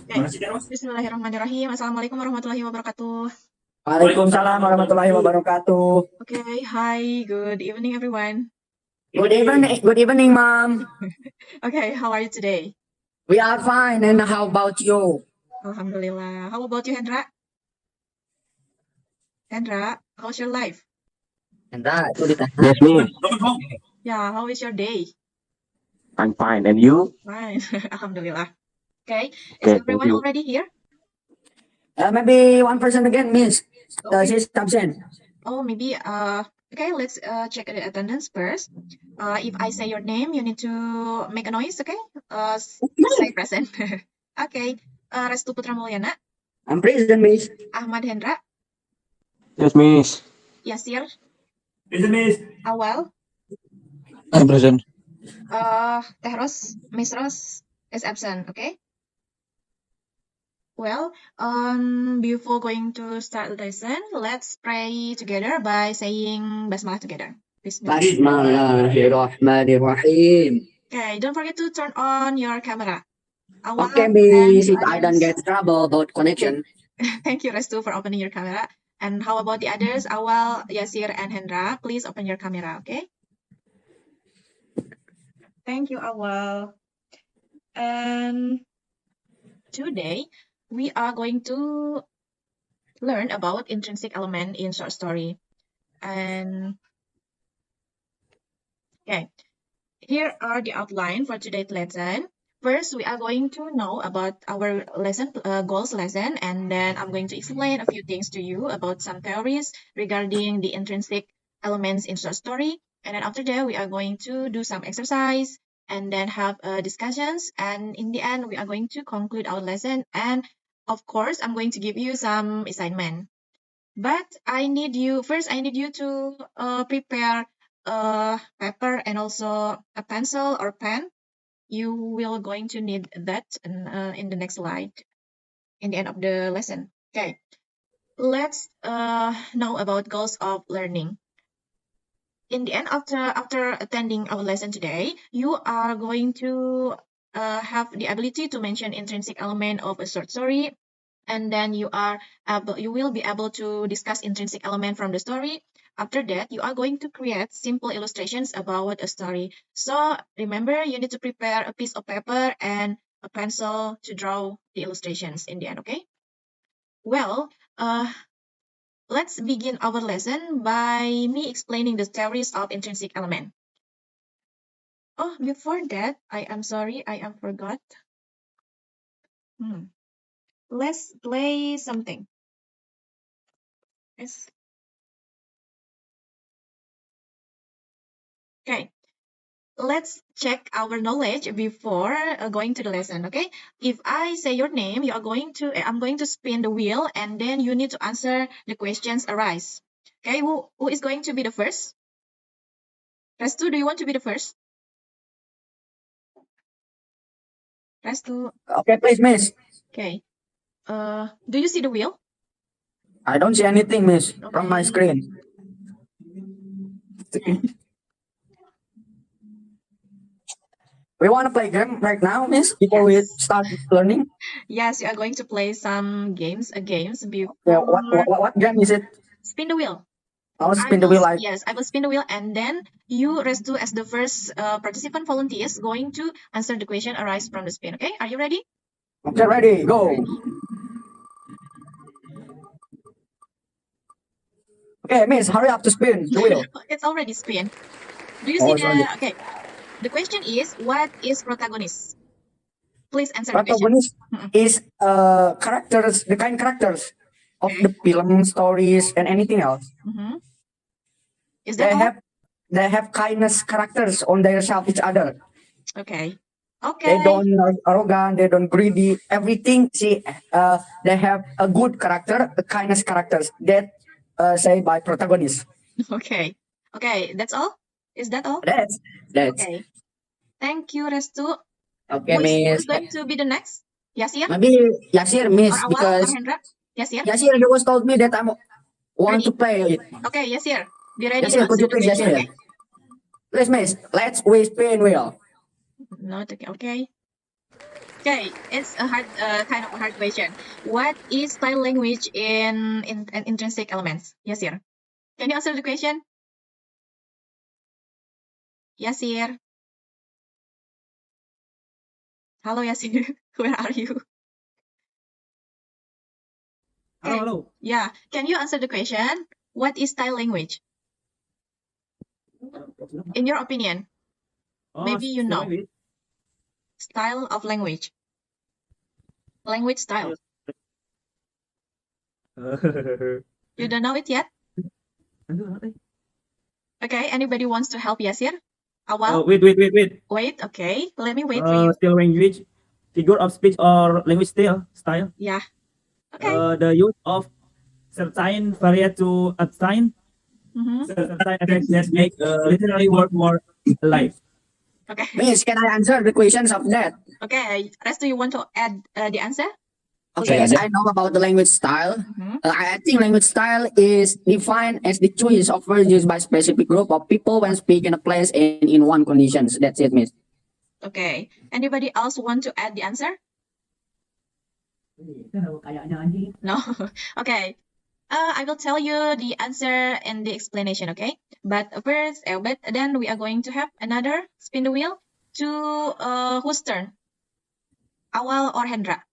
Okay. Bismillahirrahmanirrahim. Assalamualaikum warahmatullahi wabarakatuh. Waalaikumsalam warahmatullahi wabarakatuh. Okay. Hi. Good evening, everyone. Good evening, ma'am. Okay. How are you today? We are fine, and how about you? Alhamdulillah. How about you, Hendra? Hendra, how's your life? Hendra, itu ditanya. Yes, Miss. Yeah. How is your day? I'm fine. And you? Fine. Alhamdulillah. Okay. Is Okay, thank everyone you. already here? Maybe one person again, miss. Okay. She's absent. Oh, maybe. Okay. Let's check the attendance first. If I say your name, you need to make a noise. Okay. Say present. Okay. Restu Putra Mulyana. I'm present, miss. Ahmad Hendra. Yes, Miss. Yasir. Present, miss. Awal. I'm present. Teh Ros, Miss Ros is absent. Okay. Well, before going to start the lesson, let's pray together by saying Basmalah together. Bismillah. Bismillahirrahmanirrahim. Okay, don't forget to turn on your camera. Awal Okay, and miss. If the I don't others. get trouble about connection. Thank you, Restu, for opening your camera. And how about the others? Awal, Yasir, and Hendra, please open your camera, okay? Thank you, Awal. And today, we are going to learn about intrinsic element in short story. And okay, here are the outline for today's lesson. First, we are going to know about our lesson goals lesson, and then I'm going to explain a few things to you about some theories regarding the intrinsic elements in short story. And then after that, we are going to do some exercise and then have discussions. And in the end, we are going to conclude our lesson. And of course, I'm going to give you some assignment. But I need you to prepare a paper and also a pencil or pen. You will going to need that in the next slide in the end of the lesson. Okay, let's know about goals of learning. In the end, after attending our lesson today, you are going to have the ability to mention intrinsic element of a short story, and then you will be able to discuss intrinsic element from the story. After that, you are going to create simple illustrations about a story. So remember, you need to prepare a piece of paper and a pencil to draw the illustrations in the end, okay? Well, let's begin our lesson by me explaining the theories of intrinsic element. Oh, before that, I am sorry, I am forgot. Let's play something. Yes. Okay. Let's check our knowledge before going to the lesson, okay? If I say your name, I'm going to spin the wheel, and then you need to answer the questions arise. Okay, who is going to be the first? Restu, do you want to be the first? Restu. Okay, please, miss. Okay. Do you see the wheel? I don't see anything, miss, from my Okay. screen. We want to play game right now, miss, before we Yes. start learning. Yes, you are going to play some games before Yeah, what game is it? spin the wheel. I'll spin the wheel. Yes, I will spin the wheel, and then you, Restu, as the first participant volunteers, going to answer the question arise from the spin. Okay, are you ready? Okay, ready, go. Okay, miss, hurry up to spin the wheel. It's already spin. Do you see okay? The question is, what is protagonist? Please answer the question. Protagonist is characters, the kind characters of the film, stories, and anything else. Is that all? They have kindness characters on their self each other. Okay. They don't arrogant, they don't greedy. Everything. See, they have a good character, a kindness characters that say by protagonist. Okay. Okay, that's all. Is that all? That's. Okay. Thank you, Restu. Okay, miss. Who's going to be the next? Yasir? Maybe Yasir, miss, Or Awal, because or Hendra? Yasir? Yasir, you was told me that I want to play it. Okay, Yasir. Be ready Yasir, to could you answer the please, question, Yasir? okay? Please, miss, let's spin wheel. Not okay. Okay. Okay, it's a hard, kind of a hard question. What is style language in intrinsic elements? Yasir, can you answer the question? Yasir, hello Yasir, where are you? Okay. Hello. Yeah, can you answer the question? What is style language? In your opinion, maybe you know. Style of language. Language style. You don't know it yet? Okay, anybody wants to help Yasir? Awal? Wait. Wait, okay. Let me wait for you. Still language, figure of speech or language style. Yeah. Okay. The use of certain variant to obtain Mhm. certain effects that make literary work more alive. Okay. Miss, can I answer the questions of that? Okay. Resto, you want to add the answer? Okay, Okay, I know about the language style. Mhm. I think language style is defined as the choice of words used by specific group of people when speaking in a place and in one conditions. That's it, Miss. Okay. Anybody else want to add the answer? No. Okay. I will tell you the answer and the explanation, okay? But first, but then we are going to have another spin the wheel to whose turn? Awal or Hendra?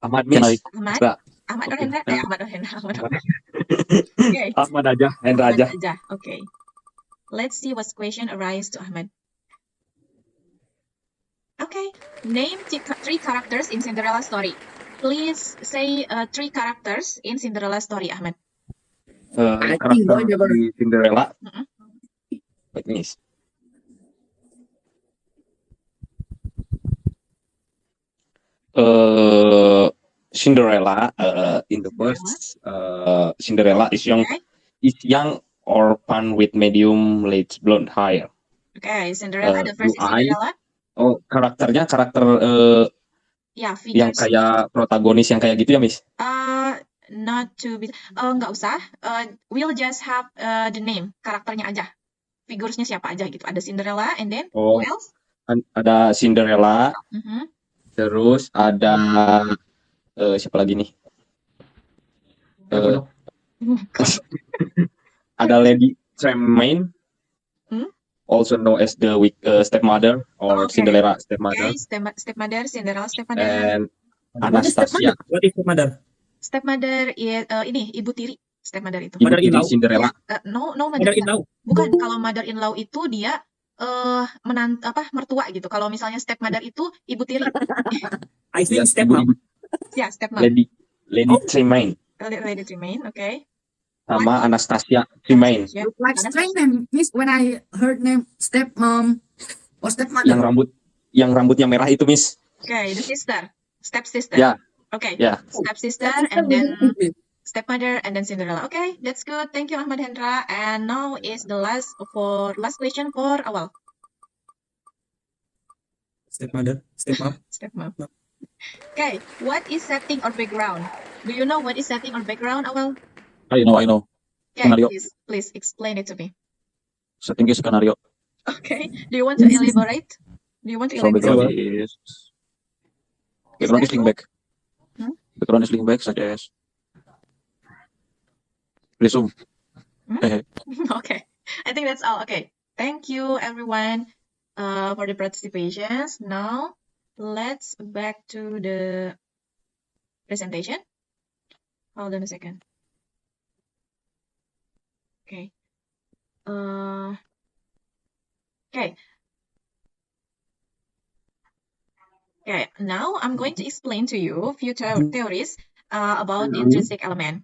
Ahmad, Ahmad? Hendra. Ahmad or Okay. Hendra? Ahmad or Hendra. Okay. Ahmad aja, Hendra aja. Ahmad. Okay. Let's see what question arise to Ahmad. Okay. Name three characters in Cinderella story. Please say three characters in Cinderella story, Ahmad. I think Karakter boy never. di Cinderella. Mhm. Wait, Miss. Cinderella. In the first, Cinderella is Okay. young orphan with medium late blonde hair. Okay. Cinderella. The first is Blue eye. Cinderella. Oh, karakternya karakter Yeah, yang figures. kayak protagonis yang kayak gitu ya, Miss? Not to be. Nggak usah. We'll just have the name karakternya aja. Figuresnya siapa aja gitu. Ada Cinderella, and then Oh, who else? ada Cinderella, Mhm. terus ada siapa lagi nih? Eh, ada Lady Tremaine, Hmm? also known as the stepmother or Okay. Cinderella stepmother, Okay, stepmother, Cinderella stepmother. and Anastasia. What is mother? Stepmother ini ibu tiri. Stepmother itu. Mother in Ibu tiri law. Cinderella. No, Mother in law. bukan. Kalau mother-in-law itu dia mertua gitu. Kalau misalnya stepmother itu ibu tiri. I Ya, think stepmom. Ya, stepmom. Lady Tremaine Lady Tremaine, okay. sama Anastasia Tremaine Yeah. Like strange name, Miss. When I heard name stepmom or stepmother. yang rambutnya merah itu, Miss. Okay, the sister. Stepsister. Ya, Okay. ya. Stepsister and then stepmother and then Cinderella. Okay, that's good. Thank you, Ahmad Hendra. And now is the last question for Awal. Stepmother. Stepmom. Stepmom. Okay, what is setting or background? Do you know what is setting or background, Awal? I know. Okay, Scenario. please explain it to me. Setting is skenario. Okay, do you want to elaborate? So background is link back. Hmm? Background is link back such as resume. Hmm? Okay, I think that's all. Okay, thank you everyone for the participations. Now let's back to the presentation. Hold on a second. Okay. Okay. Okay, now I'm going to explain to you a few theories about the intrinsic element.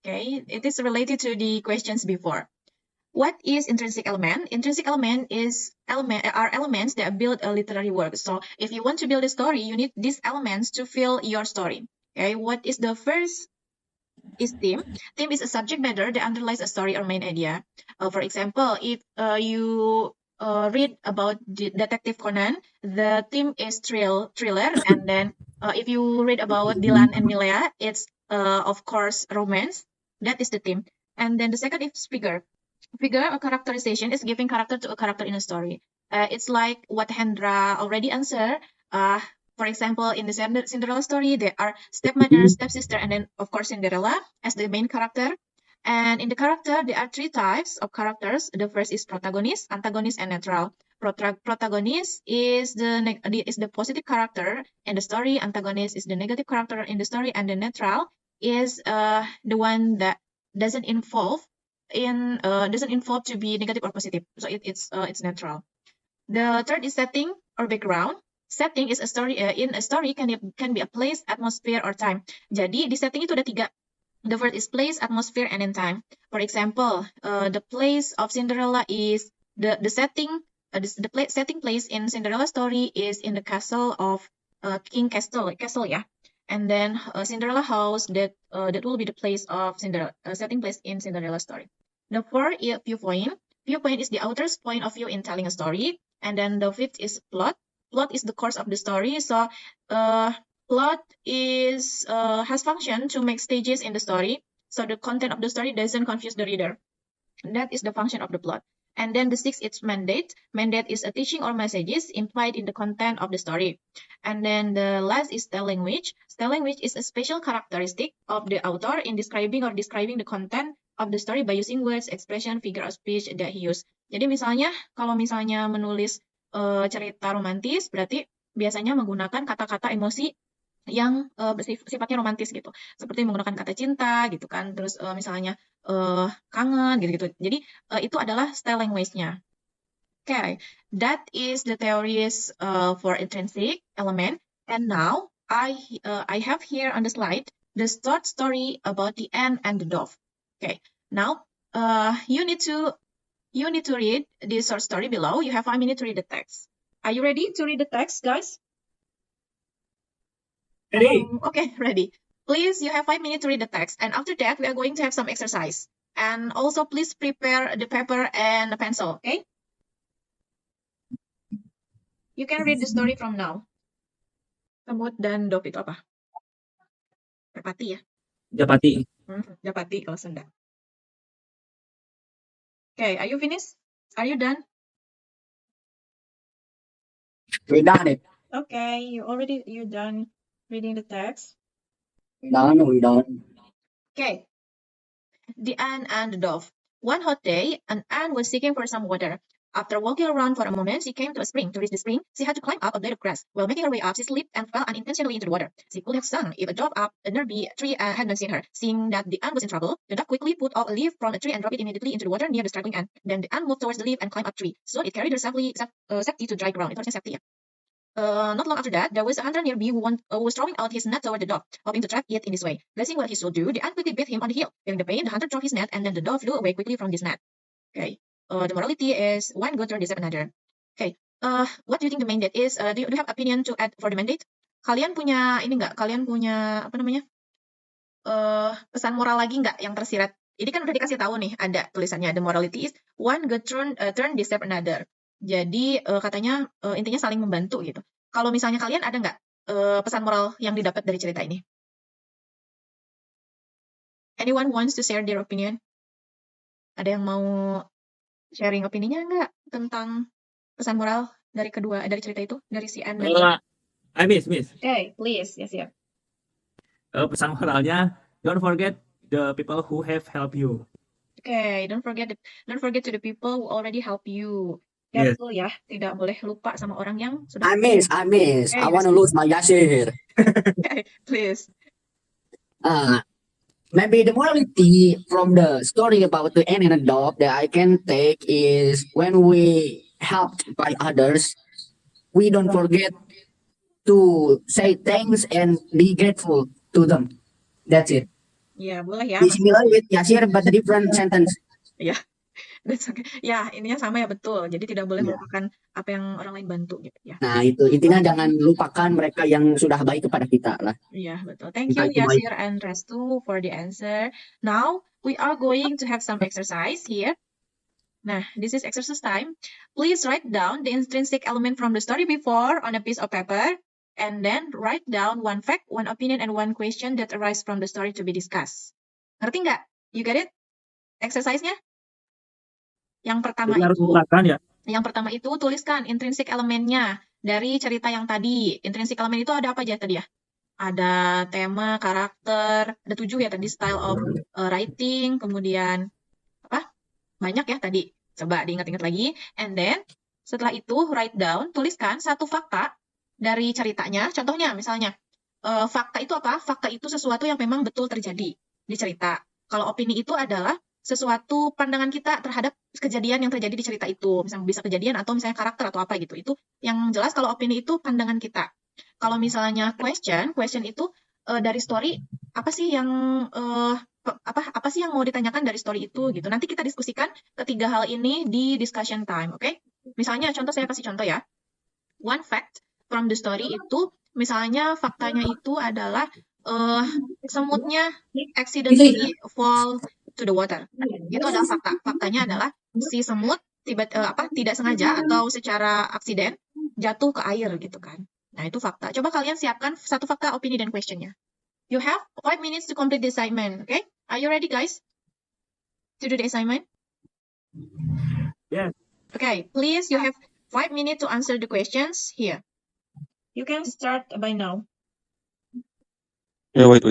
Okay, it is related to the questions before. What is intrinsic element? Intrinsic element are elements that build a literary work. So if you want to build a story, you need these elements to fill your story. Okay, what is the first? Is theme. Theme is a subject matter that underlies a story or main idea. For example, if you read about Detective Conan, the theme is thriller, and then if you read about Dylan and Milea, it's of course romance. That is the theme. And then the second is figure. Figure or characterization is giving character to a character in a story. It's like what Hendra already answered. For example, in the Cinderella story, there are stepmother, stepsister, and then, of course, Cinderella as the main character. And in the character, there are 3 types of characters. The first is protagonist, antagonist, and neutral. Protagonist is the positive character in the story. Antagonist is the negative character in the story, and the neutral is the one that doesn't involve to be negative or positive. So it's neutral. The third is setting or background. Setting is a story. In a story can be a place, atmosphere, or time. Jadi di setting itu ada 3. The first is place, atmosphere, and then time. For example, the place of Cinderella is the setting. Setting place in Cinderella story is in the castle of King Castle, yeah. And then Cinderella house that will be the place of Cinderella, setting place in Cinderella story. The fourth is viewpoint. Viewpoint is the author's point of view in telling a story. And then the fifth is plot. Plot is the course of the story. So plot is has function to make stages in the story. So the content of the story doesn't confuse the reader. That is the function of the plot. And then the sixth is mandate. Mandate is a teaching or messages implied in the content of the story. And then the last is style language. Style language is a special characteristic of the author in describing the content of the story by using words, expression, figure of speech that he used. Jadi misalnya, kalau misalnya menulis cerita romantis, berarti biasanya menggunakan kata-kata emosi yang sifatnya romantis gitu. Seperti menggunakan kata cinta gitu kan, terus misalnya kangen gitu-gitu. Jadi itu adalah style language-nya. Okay, that is the theories for intrinsic element. And now I have here on the slide the short story about the ant and the dove. Okay, now you need to read this short story below. You have 5 minutes to read the text. Are you ready to read the text, guys? Ready? Okay, ready. Please, you have 5 minutes to read the text. And after that, we are going to have some exercise. And also, please prepare the paper and the pencil, okay? You can read the story from now. Semut dan dove itu apa? Merpati ya? Japati. Japati kalau Sunda. Okay, are you finished? Are you done? We done it. Okay, you're done reading the text. We done. Okay. The ant and the dove. One hot day, an ant was seeking for some water. After walking around for a moment, she came to a spring. To reach the spring, she had to climb up a blade of grass. While making her way up, she slipped and fell unintentionally into the water. She could have sung if a dove up a nearby tree hadn't seen her. Seeing that the ant was in trouble, the dove quickly put off a leaf from a tree and dropped it immediately into the water near the struggling ant. Then the ant moved towards the leaf and climbed up the tree. So it carried her safety to dry ground. Itu harusnya safety ya. Not long after that, there was a hunter nearby who was throwing out his net toward the dove, hoping to trap it in this way. Guessing what he should do, the ant quickly bit him on the heel. Feeling the pain, the hunter dropped his net, and then the dove flew away quickly from this net. Okay. The morality is one good turn deserves another. Okay. What do you think the mandate is? Do you have opinion to add for the mandate? Kalian punya ini nggak? Kalian punya apa namanya? Pesan moral lagi nggak yang tersirat? Ini kan udah dikasih tahu nih, ada tulisannya. The morality is one good turn deserves another. Jadi katanya intinya saling membantu gitu. Kalau misalnya kalian ada nggak pesan moral yang didapat dari cerita ini? Anyone wants to share their opinion? Ada yang mau sharing opininya nggak tentang pesan moral dari cerita itu, dari si Anne dan Miss. Okay, please, yes. Pesan moralnya, don't forget the people who have helped you. Okay, don't forget to the people who already help you. Yes. Betul ya, tidak boleh lupa sama orang yang sudah. I miss. Okay, I want to lose my Yasir. Okay, please. Maybe the morality from the story about the ant and the dove that I can take is when we helped by others, we don't forget to say thanks and be grateful to them. That's it. Ya, boleh ya. It's similar with Yasir, but a different sentence. Ya, that's okay. Ya, ininya sama ya, betul. Jadi tidak boleh Ya. melupakan apa yang orang lain bantu gitu ya. Nah, itu intinya jangan lupakan mereka yang sudah baik kepada kita lah. Yeah, betul. Thank you, Entah itu baik. Yasir and Restu, for the answer. Now, we are going to have some exercise here. Nah, this is exercise time. Please write down the intrinsic element from the story before on a piece of paper, and then write down one fact, one opinion, and one question that arise from the story to be discussed. Ngerti nggak? You get it? Exercise-nya? Yang pertama Jadi harus itu, menguraikan ya. tuliskan intrinsic elemennya. dari cerita yang tadi. Intrinsic element itu ada apa aja tadi ya? Ada tema, karakter, ada 7 ya tadi, style of writing, kemudian apa? Banyak ya tadi. Coba diingat-ingat lagi. And then, setelah itu write down, tuliskan satu fakta dari ceritanya. Contohnya misalnya, fakta itu apa? Fakta itu sesuatu yang memang betul terjadi di cerita. Kalau opini itu adalah sesuatu pandangan kita terhadap kejadian yang terjadi di cerita itu. Misalnya bisa kejadian atau misalnya karakter atau apa gitu. Itu yang jelas kalau opini itu pandangan kita. Kalau misalnya question itu dari story apa sih yang apa sih yang mau ditanyakan dari story itu gitu. Nanti kita diskusikan ketiga hal ini di discussion time, oke? Misalnya contoh saya kasih contoh ya. One fact from the story itu misalnya faktanya itu adalah semutnya accidentally fall to the water. Itu adalah fakta. Faktanya adalah si semut tidak sengaja atau secara aksiden jatuh ke air gitu kan. Nah, itu fakta. Coba kalian siapkan satu fakta, opini, dan questionnya. You have 5 minutes to complete the assignment, okay? Are you ready, guys, to do the assignment? Yes. Okay, please, you have 5 minutes to answer the questions here. You can start by now. Yeah, wait.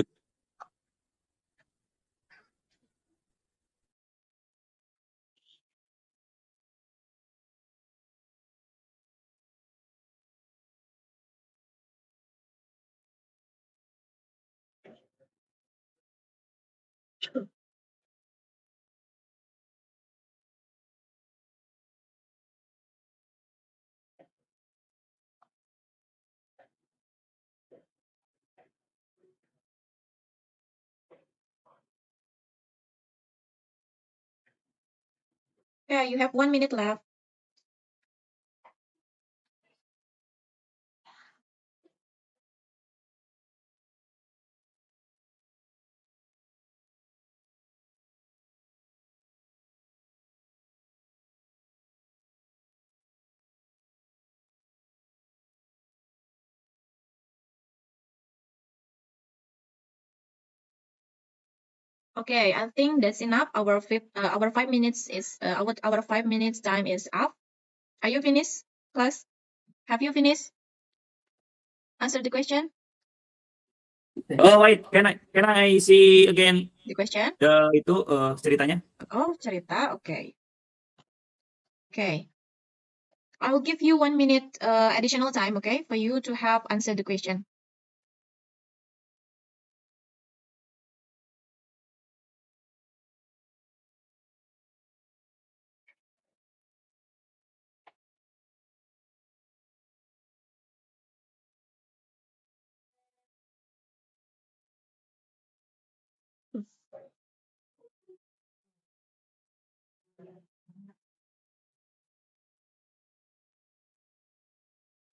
Yeah, you have 1 minute left. Okay, I think that's enough. Our 5 minutes is our 5 minutes time is up. Are you finished, class? Have you finished? Answer the question. Oh wait, can I see again The question. itu ceritanya? Oh, cerita. Okay. Okay. I will give you 1 minute additional time, okay, for you to have answer the question.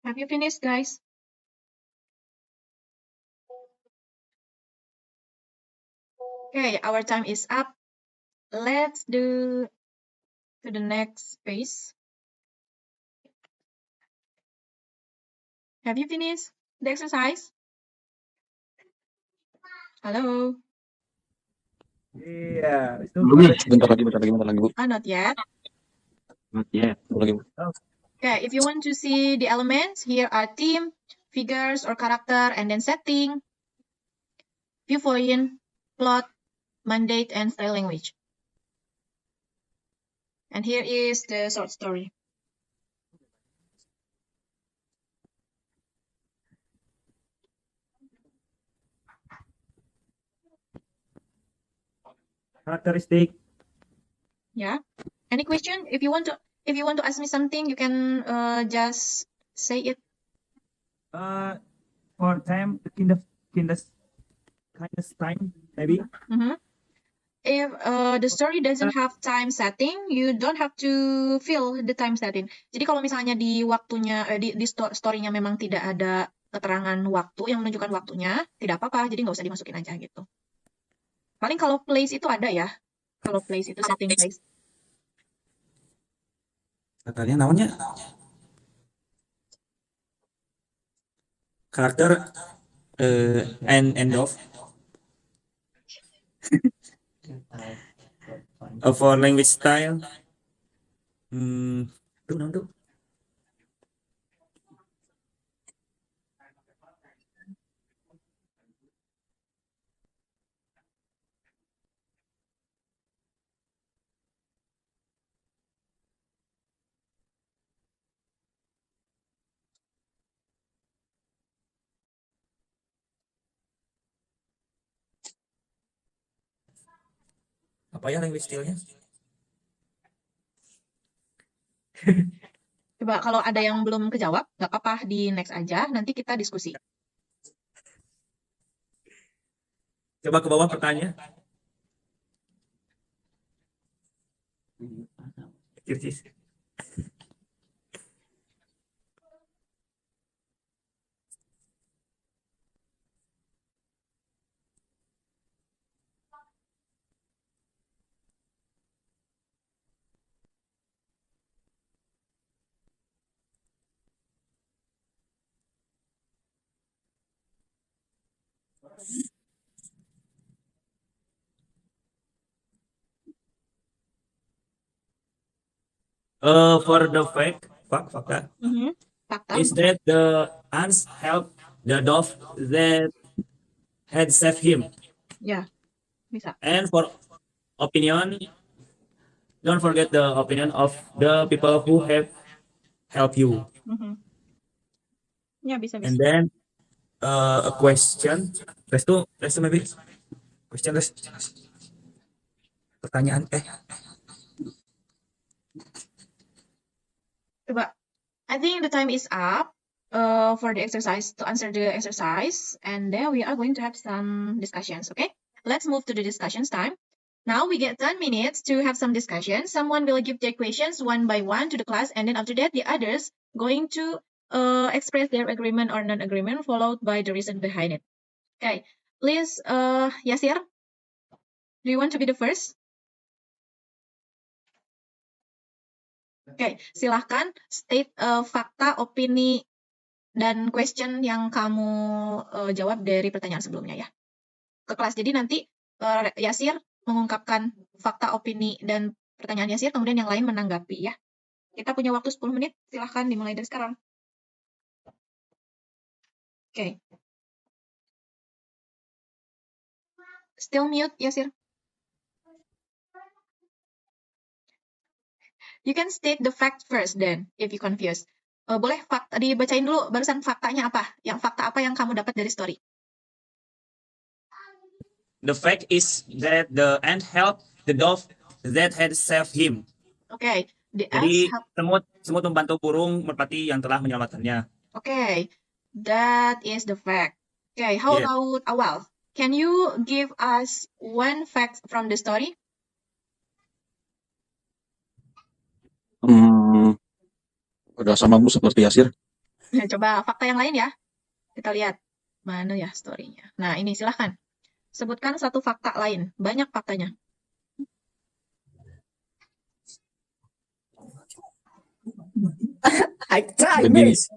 Have you finished, guys? Okay, our time is up. Let's do to the next phase. Have you finished the exercise? Hello? Iya, itu Bentar lagi, Bu. Not yet. Not yet. Bentar lagi, Bu. Okay, if you want to see the elements, here are theme, figures or character, and then setting, viewpoint, plot, mandate, and style language. And here is the short story. karakteristik. Yeah. Any question? If you want to ask me something, you can just say it. For time, kind of time maybe. If the story doesn't have time setting, you don't have to fill the time setting. Jadi kalau misalnya di waktunya di story-nya memang tidak ada keterangan waktu yang menunjukkan waktunya, tidak apa-apa. Jadi nggak usah dimasukin aja gitu. Paling kalau place itu ada ya. Kalau place itu setting place. Katanya namanya karakter end of for language style. Tuh. Apa ya language style-nya? Coba kalau ada yang belum kejawab, nggak apa-apa di next aja. Nanti kita diskusi. Coba ke bawah pertanyaan. Kircis. For the fakta Fakta. is that the ants help the dove that had saved him. Ya, bisa. And for opinion, don't forget the opinion of the people who have helped you. Ya, bisa. And then a question. Rest maybe. Question rest. Pertanyaan Coba. I think the time is up for the exercise, to answer the exercise, and then we are going to have some discussions, okay? Let's move to the discussions time. Now we get 10 minutes to have some discussion. Someone will give their questions one by one to the class, and then after that, the others going to express their agreement or non-agreement, followed by the reason behind it. Okay, please, Yasir, do you want to be the first? Oke, silahkan state fakta, opini, dan question yang kamu jawab dari pertanyaan sebelumnya ya. Ke kelas. Jadi nanti Yasir mengungkapkan fakta, opini, dan pertanyaan Yasir, kemudian yang lain menanggapi ya. Kita punya waktu 10 menit, silahkan dimulai dari sekarang. Oke. Still mute, Yasir. You can state the fact first then, if you confused. Boleh dibacain dulu barusan faktanya apa? Yang fakta apa yang kamu dapat dari story? The fact is that the ant helped the dove that had saved him. Oke, the Jadi ants help. semut membantu burung merpati yang telah menyelamatkannya. Okay, that is the fact. Okay, how Yeah. about Awal? Can you give us one fact from the story? Udah sama Bu seperti Yasir. Nah, coba fakta yang lain ya. Kita lihat mana ya story-nya. Nah, ini silahkan. Sebutkan satu fakta lain. Banyak faktanya. I try, Begini. miss.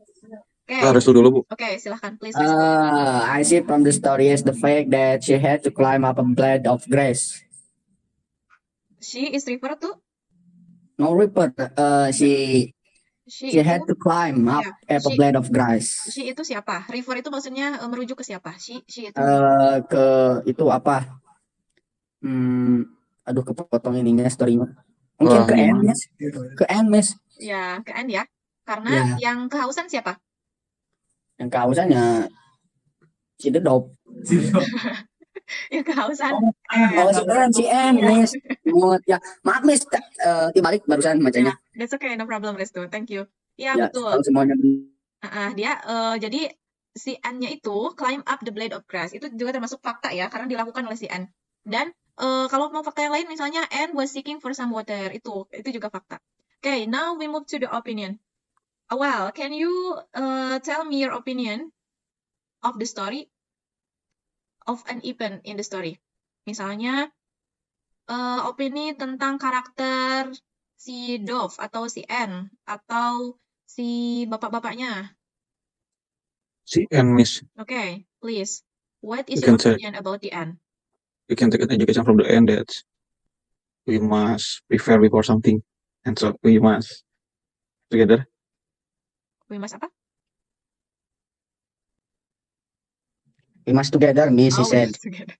Okay. Kita restu dulu Bu. Okay, silahkan. Please. I see from the story is the fact that she had to climb up a blade of grass. She is referred to? No reaper. She She had itu, to climb up a blade of grass. she itu siapa? Refer itu maksudnya merujuk ke siapa? She itu. Ke itu apa? Aduh kepotong ininya story-nya. Mungkin Wah, ke N, gimana? Miss. Ke N, Miss. Ya, ke N ya. Karena yang kehausan siapa? Yang kehausannya si Dedop. Yang kehausan. Si N, Miss. Ya, maaf, Miss. Dibalik barusan bacanya. That's okay, no problem, Restu. Thank you. Ya, Ya, betul. tahu semuanya. Dia jadi si N-nya itu climb up the blade of grass. Itu juga termasuk fakta ya, karena dilakukan oleh si N. Dan kalau mau fakta yang lain, misalnya N was seeking for some water. Itu juga fakta. Okay, now we move to the opinion. Well, can you tell me your opinion of the story, of an event in the story? Misalnya, opini tentang karakter si Dove atau si N atau si bapak-bapaknya. Si N, Miss. Okay, please. What is You your can say- opinion about the N? We can take an education from the N that we must prepare before something. And so we must together. We must apa? We must together, Miss, he Oh, we said. must together.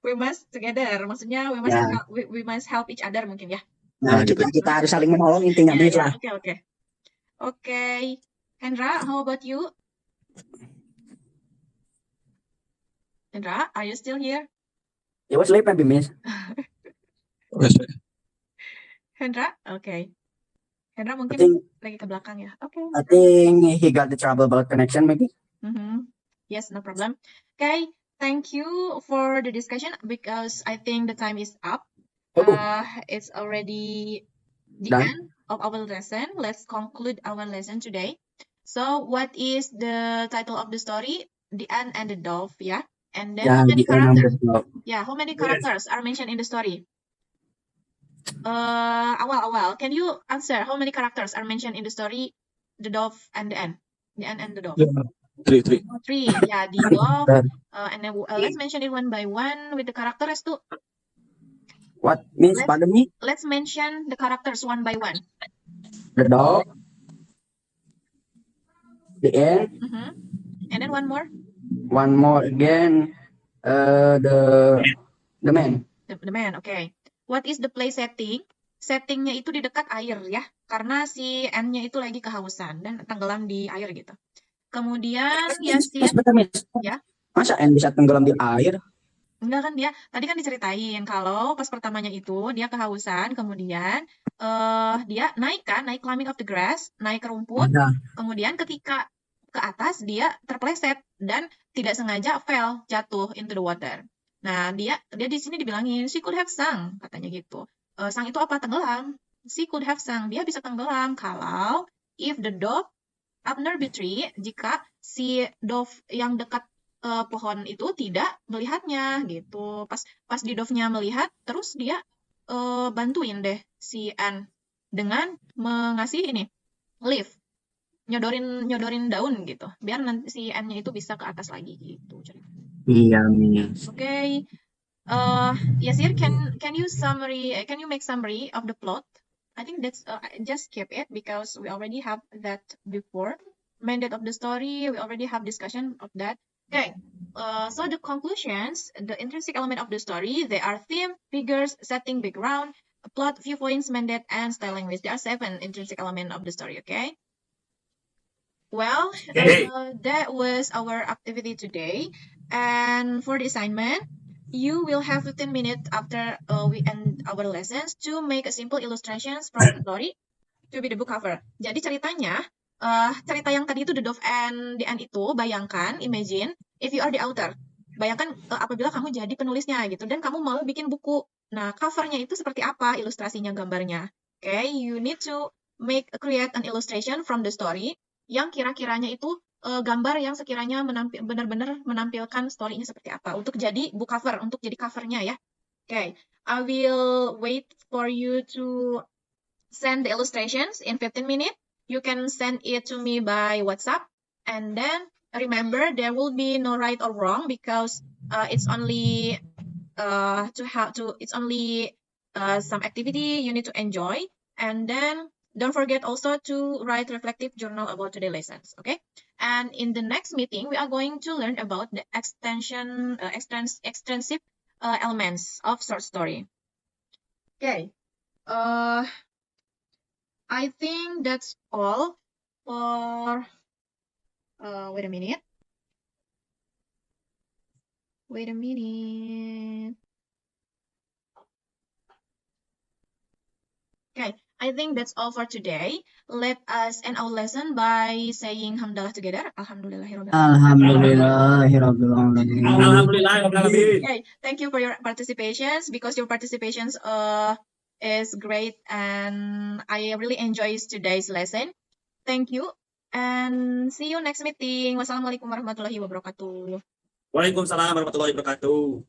We must together. Maksudnya Ya. we must help each other mungkin ya. Nah, gitu. kita harus saling menolong intinya, Miss lah. Oke. Okay. Hendra, how about you? Hendra, are you still here? You was sleep maybe, Miss. Yes, Hendra? Okay. Hendra I mungkin think lagi ke belakang ya. Okay. I think he got the trouble about connection maybe. Yes, no problem. Okay, thank you for the discussion because I think the time is up. Oh, It's already the done. end of our lesson. Let's conclude our lesson today. So, what is the title of the story? The Ant and the Dove, yeah. And then Yeah, how many the end of the characters? vlog. Yeah, how many Yes. characters are mentioned in the story? Awal, can you answer how many characters are mentioned in the story? The dove and the ant. The ant and the dove. Yeah. Three. 3. Yeah, the dove. Uh, And then let's mention it one by one with the characters too. What means Let's- pardon me? Let's mention the characters one by one. The dog, the ant, And then one more. one more again, the man. The man, okay. What is the play setting? Settingnya itu di dekat air ya, karena si ant-nya itu lagi kehausan dan tenggelam di air gitu. Kemudian ya si Mas, bentar, Miss. Ya. Masa ant bisa tenggelam di air? enggak kan dia tadi kan diceritain kalau pas pertamanya itu dia kehausan, kemudian dia naik climbing of the grass, naik ke rumput, Nah, kemudian ketika ke atas dia terpleset dan tidak sengaja fell, jatuh into the water. Nah, dia di sini dibilangin she could have sung, katanya gitu. Sang itu apa? Tenggelam. She could have sung, dia bisa tenggelam kalau if the dove up near the tree, jika si dove yang dekat pohon itu tidak melihatnya gitu. Pas di dove-nya melihat, terus dia bantuin deh si ant dengan mengasih ini leaf, nyodorin daun gitu, biar nanti si ant-nya itu bisa ke atas lagi gitu. iya, Miss. Okay. Yasir, can you make summary of the plot? I think that's just skip it because we already have that before. Mandate of the story, we already have discussion of that. Okay. So the conclusions, the intrinsic element of the story, they are theme, figures, setting, background, plot, viewpoints, mandate, and style language. There are 7 intrinsic elements of the story. Okay. Well, Okay. that was our activity today. And for the assignment, you will have 15 minutes after we end our lessons to make a simple illustrations from the story to be the book cover. Jadi ceritanya, cerita yang tadi itu The Dove and the Ant itu, bayangkan, imagine, if you are the author. Bayangkan apabila kamu jadi penulisnya gitu, dan kamu mau bikin buku. Nah, covernya itu seperti apa, ilustrasinya, gambarnya. Okay, you need to create an illustration from the story, yang kira-kiranya itu gambar yang sekiranya benar-benar menampilkan story-nya seperti apa untuk jadi book cover, untuk jadi covernya ya. Okay, I will wait for you to send the illustrations in 15 minutes. You can send it to me by WhatsApp, and then remember there will be no right or wrong because it's only some activity you need to enjoy, and then don't forget also to write reflective journal about today's lessons, okay? And in the next meeting, we are going to learn about the extrinsic elements of short story. Okay. I think that's all for, wait a minute. Okay, I think that's all for today. Let us end our lesson by saying Hamdalah together. Alhamdulillahirabbil Alhamdulillahirrahmanirrahim. Alhamdulillah. Okay, thank you for your participations because your participations is great and I really enjoy today's lesson. Thank you and see you next meeting. Wassalamualaikum warahmatullahi wabarakatuh. Waalaikumsalam warahmatullahi wabarakatuh.